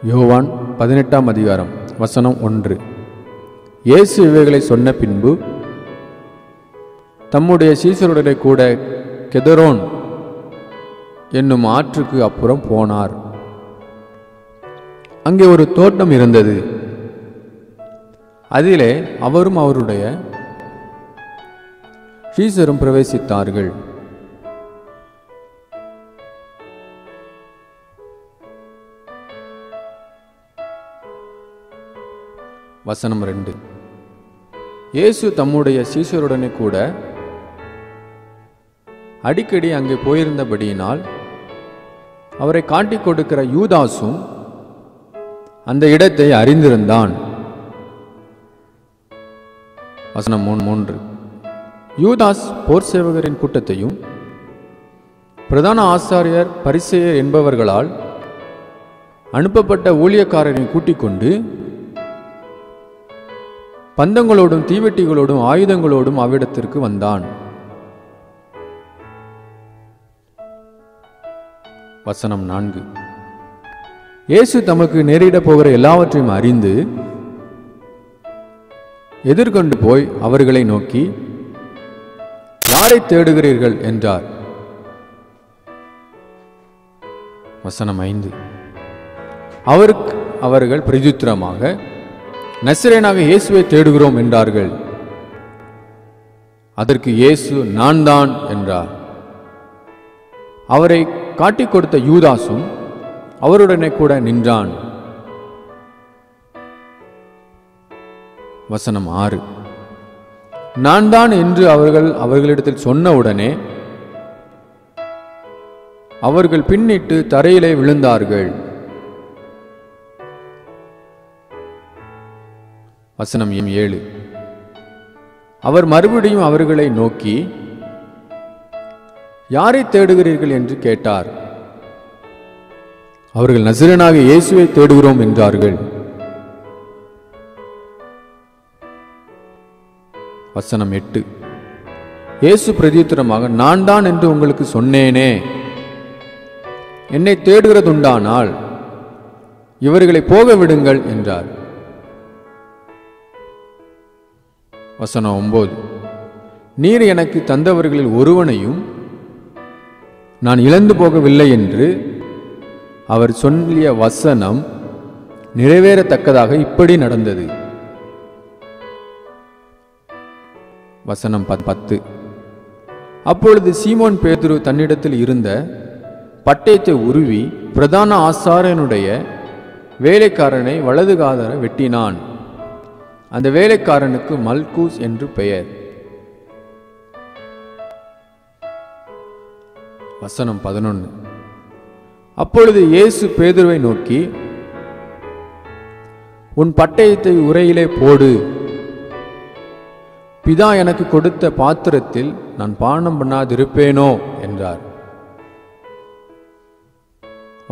யோவான் 18ஆம் அதிகாரம் வசனம் 1. இயேசு இவைகளை சொன்ன பின்பு தம்முடைய சீசருடனே கூட கெதரோன் என்னும் ஆற்றுக்கு அப்புறம் போனார். அங்கே ஒரு தோட்டம் இருந்தது. அதிலே அவரும் அவருடைய சீசரும் பிரவேசித்தார்கள். வசனம் 2. இயேசு தம்முடைய சீசருடனே கூட அடிக்கடி அங்கே போயிருந்தபடியினால் அவரை காட்டிக் கொடுக்கிற யூதாசும் அந்த இடத்தை அறிந்திருந்தான். வசனம் 3. யூதாஸ் போர் சேவகரின் கூட்டத்தையும் பிரதான ஆசாரியர் பரிசேயர் என்பவர்களால் அனுப்பப்பட்ட ஊழியக்காரரையும் கூட்டிக் கொண்டு பந்தங்களோடும் தீவெட்டிகளோடும் ஆயுதங்களோடும் அவ்விடத்திற்கு வந்தான். வசனம் 4. இயேசு தமக்கு நேரிடப் போகிற எல்லாவற்றையும் அறிந்து எதிர்கொண்டு போய் அவர்களை நோக்கி, யாரை தேடுகிறீர்கள் என்றார். வசனம் 5. அவர்கள் பிரதியுத்தரமாக, நசரேயனாக இயேசுவை தேடுகிறோம் என்றார்கள். அதற்கு இயேசு, நான் தான் என்றார். அவரை காட்டிக் கொடுத்த யூதாசும் அவருடனே கூட நின்றான். வசனம் 6. நான் தான் என்று அவர்களிடத்தில் சொன்னவுடனே அவர்கள் பின்னிட்டு தரையிலே விழுந்தார்கள். வசனம் 7. அவர் மறுபடியும் அவர்களை நோக்கி, யாரை தேடுகிறீர்கள் என்று கேட்டார். அவர்கள் நசரேயனாகிய இயேசுவை தேடுகிறோம் என்றார்கள். வசனம் 8. இயேசு பிரதியுத்தரமாக, நான் தான் என்று உங்களுக்கு சொன்னேனே. என்னை தேடுகிறதுண்டானால் இவர்களை போக விடுங்கள் என்றார். வசனம் 9. நீர் எனக்கு தந்தவர்களில் ஒருவனையும் நான் இழந்து போகவில்லை என்று அவர் சொல்லிய வசனம் நிறைவேறத்தக்கதாக இப்படி நடந்தது. வசனம் 10. அப்பொழுது சீமோன் பேதுரு தன்னிடத்தில் இருந்த பட்டயத்தை உருவி பிரதான ஆசாரியனுடைய வேலைக்காரனை வலது காதர வெட்டினான். அந்த வேலைக்காரனுக்கு மல்கூஸ் என்று பெயர். வசனம் 11. அப்பொழுது இயேசு பேதுருவை நோக்கி, உன் பட்டயத்தை உரையிலே போடு. பிதா எனக்கு கொடுத்த பாத்திரத்தில் நான் பானம் பண்ணாதிருப்பேனோ என்றார்.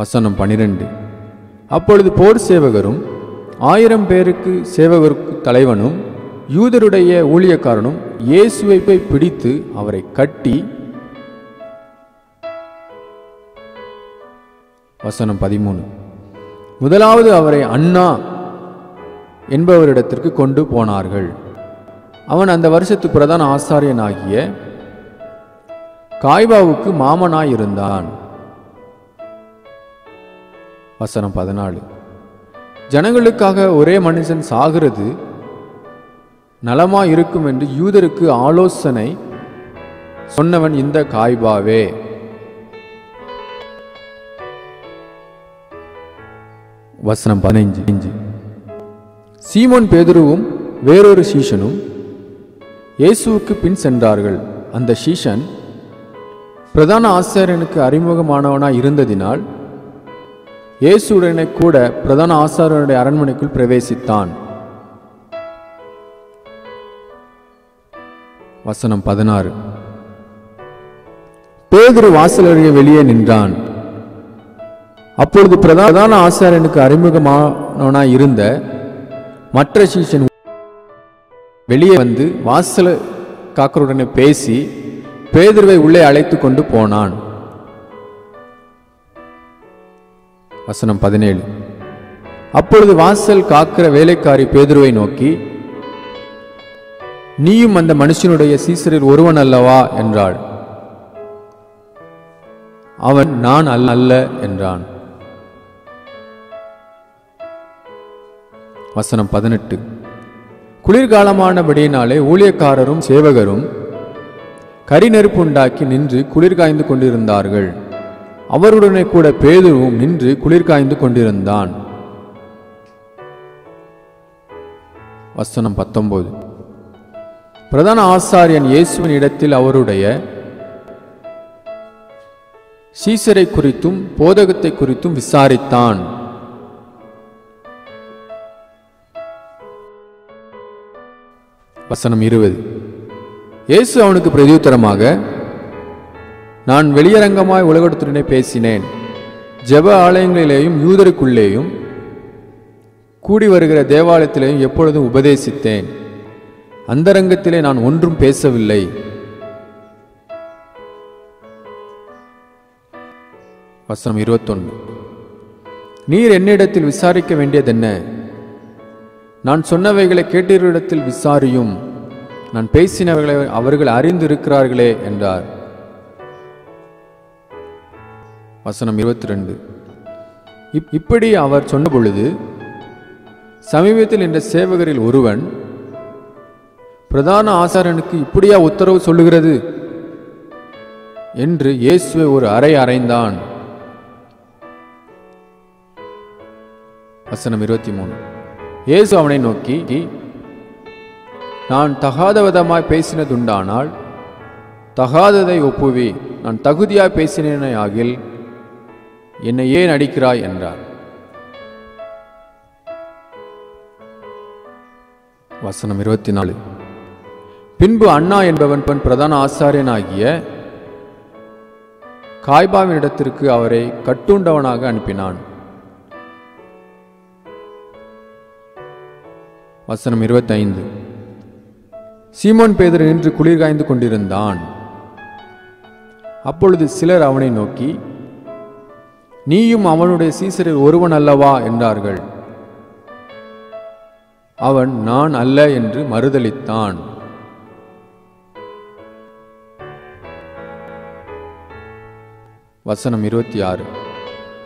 வசனம் 12. அப்பொழுது போர் சேவகரும் 1000 பேருக்கு சேவகருக்கு தலைவனும் யூதருடைய ஊழியக்காரனும் இயேசுவை போய் பிடித்து அவரை கட்டி, வசனம் 13, முதலாவது அவரை அண்ணா என்பவரிடத்திற்கு கொண்டு போனார்கள். அவன் அந்த வருஷத்து பிரதான ஆசாரியனாகிய காய்பாவுக்கு மாமனாயிருந்தான். வசனம் 14. ஜனங்களுக்காக ஒரே மனுஷன் சாகிறது நலமாய் இருக்கும் என்று யூதருக்கு ஆலோசனை சொன்னவன் இந்த காய்பாவே. வசனம் 15. சீமோன் பேதுருவும் வேறொரு சீஷனும் இயேசுவுக்கு பின் சென்றார்கள். அந்த சீஷன் பிரதான ஆசாரியனுக்கு அறிமுகமானவனாய் இருந்ததினால் இயேசுவுடனே கூட பிரதான ஆசாரியனுடைய அரண்மனைக்குள் பிரவேசித்தான். வசனம் 16. பேதுரு வாசல் அருகே வெளியே நின்றான். அப்பொழுது பிரதான ஆசாரியனுக்கு அறிமுகமானவனாய் இருந்த மற்ற சீஷன் வெளியே வந்து வாசல் காக்கருடனே பேசி பேதுருவை உள்ளே அழைத்து கொண்டு போனான். வசனம் 17. அப்பொழுது வாசல் காக்கிற வேலைக்காரி பேதுருவை நோக்கி, நீயும் அந்த மனுஷனுடைய சீசரில் ஒருவன் அல்லவா என்றாள். அவன், நான் அல்ல என்றான். வசனம் 18. குளிர்காலமானபடியினாலே ஊழியக்காரரும் சேவகரும் கரி நெருப்பு உண்டாக்கி நின்று குளிர் காய்ந்து கொண்டிருந்தார்கள். அவருடனே கூட பேதுருவும் நின்று குளிர் காய்ந்து கொண்டிருந்தான். வசனம் 19. பிரதான ஆசாரியன் இயேசுவின் இடத்தில் அவருடைய சீசரை குறித்தும் போதகத்தை குறித்தும் விசாரித்தான். வசனம் 20. இயேசு அவனுக்கு பிரதியுத்தரமாக, நான் வெளியரங்கமாய் உலகத்துடனே பேசினேன். ஜெப ஆலயங்களிலேயும் யூதருக்குள்ளேயும் கூடி வருகிற தேவாலயத்திலேயும் எப்பொழுதும் உபதேசித்தேன். அந்தரங்கத்திலே நான் ஒன்றும் பேசவில்லை. வசனம் 21. நீர் என்னிடத்தில் விசாரிக்க வேண்டியதென்ன? நான் சொன்னவைகளை கேட்டீரிடத்தில் விசாரியும். நான் பேசினவர்களை அவர்கள் அறிந்திருக்கிறார்களே என்றார். வசனம் 22. இப்படி அவர் சொன்ன பொழுது சமீபத்தில் நின்ற சேவகரில் ஒருவன், பிரதான ஆசாரியனுக்கு இப்படியா உத்தரவு சொல்லுகிறது என்று இயேசுவை ஒரு அறை அறைந்தான். வசனம் 23. இயேசு அவனை நோக்கி, நான் தகாத விதமாய் பேசினதுண்டானால் தகாததை ஒப்புவி. நான் தகுதியாய் பேசினேனே ஆகில் என்னை ஏன் அடிக்கிறாய் என்றார். வசனம் 24. பின்பு அண்ணா என்பவன் பிரதான ஆசாரியனாகிய காய்பாவின் இடத்திற்கு அவரை கட்டுண்டவனாக அனுப்பினான். வசனம் 25. சீமோன் பேதுரு நின்று குளிர் காய்ந்து கொண்டிருந்தான். அப்பொழுது சிலர் அவனை நோக்கி, நீயும் அவனுடைய சீசரில் ஒருவன் அல்லவா என்றார்கள். அவன், நான் அல்ல என்று மறுதலித்தான். வசனம் 26.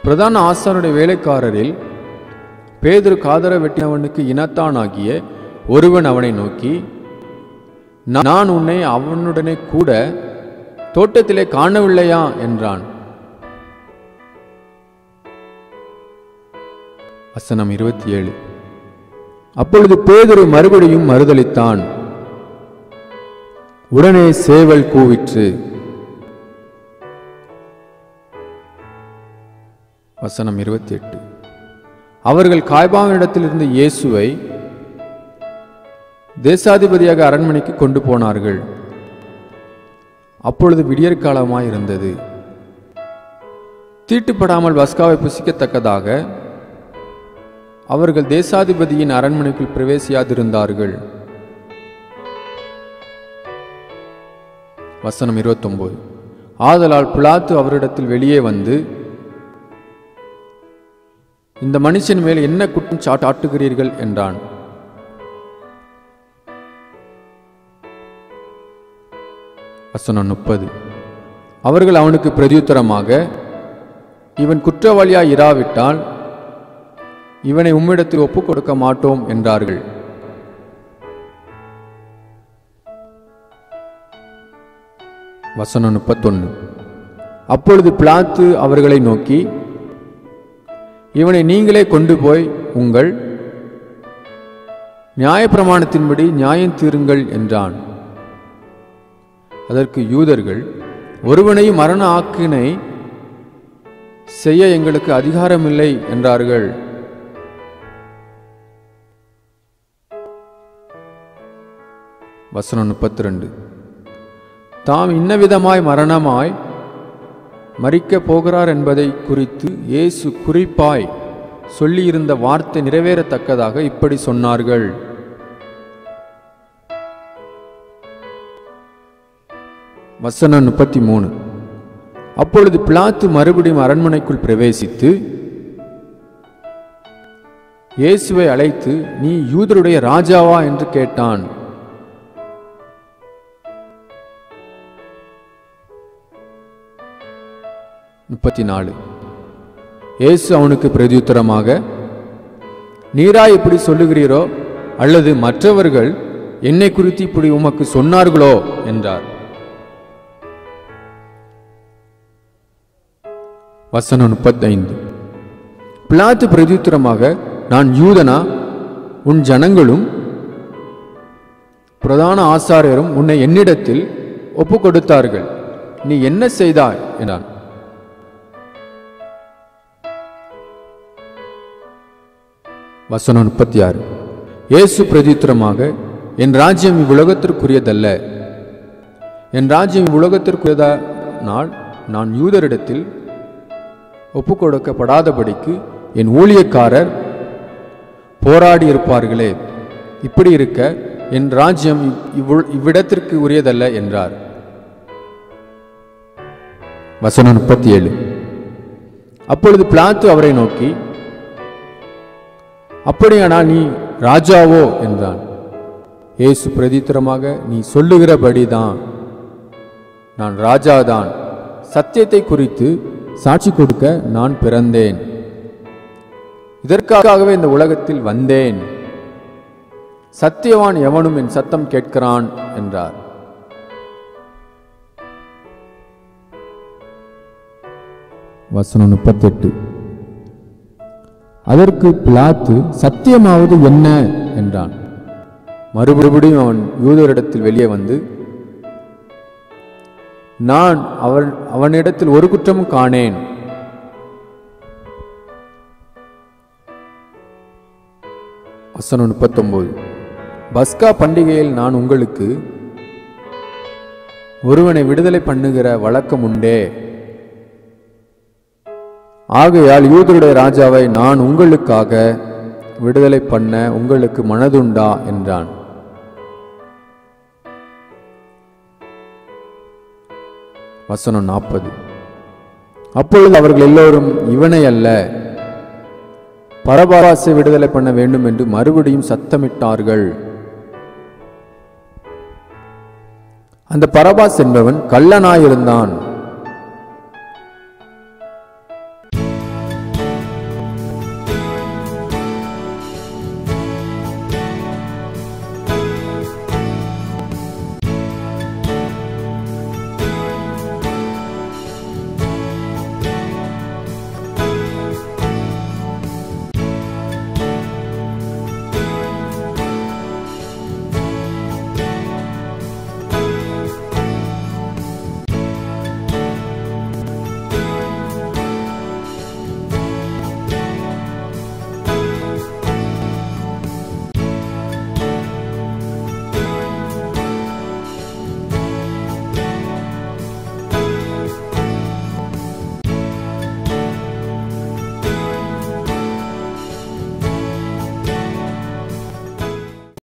பிரதான ஆசாரியனுடைய வேலைக்காரரில் பேதுரு காதர வெட்டினவனுக்கு இனத்தானாகிய ஒருவன் அவனை நோக்கி, நான் உன்னை அவனுடனே கூட தோட்டத்திலே காணவில்லையா என்றான். வசனம் 27. அப்பொழுது பேதுரு மறுபடியும் மறுதலித்தான். உடனே சேவல் கூவிற்று. வசனம் 28. அவர்கள் காய்பாவினிடத்திலிருந்து இயேசுவை தேசாதிபதியாக அரண்மனைக்கு கொண்டு போனார்கள். அப்பொழுது விடியற்காலமாயிருந்தது. தீட்டுப்படாமல் பஸ்காவை புசிக்கத்தக்கதாக அவர்கள் தேசாதிபதியின் அரண்மனைக்குள் பிரவேசியாதிருந்தார்கள். வசனம் 29. ஆதலால் பிலாத்து அவரிடத்தில் வெளியே வந்து, இந்த மனுஷன் மேல் என்ன குற்றம் சாட்டுகிறீர்கள் என்றான். வசனம் 30. அவர்கள் அவனுக்கு பிரதியுத்தரமாக, இவன் குற்றவாளியாய் இராவிட்டால் இவனை உம்மிடத்தில் ஒப்புக் கொடுக்க மாட்டோம் என்றார்கள். வசனம் 31. அப்பொழுது பிலாத்து அவர்களை நோக்கி, இவனை நீங்களே கொண்டு போய் உங்கள் நியாயப்பிரமாணத்தின்படி நியாயம் தீருங்கள் என்றான். அதற்கு யூதர்கள், ஒருவனையும் மரண ஆக்கினை செய்ய எங்களுக்கு அதிகாரமில்லை என்றார்கள். வசனம் 32. தாம் இன்னவிதமாய் மரணமாய் மரிக்கப் போகிறார் என்பதை குறித்து இயேசு குறிப்பாய் சொல்லியிருந்த வார்த்தை நிறைவேறத்தக்கதாக இப்படி சொன்னார்கள். வசனம் 33. அப்பொழுது பிலாத்து மறுபடியும் அரண்மனைக்குள் பிரவேசித்து, இயேசுவை அழைத்து, நீ யூதருடைய ராஜாவா என்று கேட்டான். இயேசு அவனுக்கு பிரதியுத்தரமாக, நீரா இப்படி சொல்லுகிறீரோ அல்லது மற்றவர்கள் என்னை குறித்து இப்படி உமக்கு சொன்னார்களோ என்றார். வசனம் 35. பிலாத்து பிரதியுத்தரமாக, நான் யூதனா? உன் ஜனங்களும் பிரதான ஆசாரியரும் உன்னை என்னிடத்தில் ஒப்பு கொடுத்தார்கள். நீ என்ன செய்தாய் என்றான். வசனம் 36. இயேசு பிரதியுத்தரமாக, என் ராஜ்யம் இவ்வுலகத்திற்குரியதல்ல. என் ராஜ்யம் இவ்வுலகத்திற்குரியதானால் நான் யூதரிடத்தில் ஒப்பு கொடுக்கப்படாதபடிக்கு என் ஊழியக்காரர் போராடி இருப்பார்களே. இப்படி இருக்க என் ராஜ்யம் இவ்விடத்திற்கு உரியதல்ல என்றார். வசனம் 37. அப்பொழுது பிலாத்து அவரை நோக்கி, அப்படியானால் நீ ராஜாவோ என்றான். இயேசு பிரதித்திரமாக, நீ சொல்லுகிறபடிதான், நான் ராஜாதான். சத்தியத்தை குறித்து சாட்சி கொடுக்க நான் பிறந்தேன். இதற்காகவே இந்த உலகத்தில் வந்தேன். சத்தியவான் எவனும் என் சத்தம் கேட்கிறான் என்றார். வசனம் 38. அதற்கு பிலாத்து, சத்தியமாவது என்ன என்றான். மறுபடியும் அவன் யூதரிடத்தில் வெளியே வந்து, நான் அவனிடத்தில் ஒரு குற்றமும் காணேன். வசனம் 39. பஸ்கா பண்டிகையில் நான் உங்களுக்கு ஒருவனை விடுதலை பண்ணுகிற வழக்கம் உண்டே. ஆகையால் யூதருடைய ராஜாவை நான் உங்களுக்காக விடுதலை பண்ண உங்களுக்கு மனதுண்டா என்றான். வசனம் 40. அப்பொழுது அவர்கள் எல்லோரும், இவனை அல்ல, பரபாசை விடுதலை பண்ண வேண்டும் என்று மறுபடியும் சத்தமிட்டார்கள். அந்த பரபாஸ் என்பவன் கள்ளனாயிருந்தான்.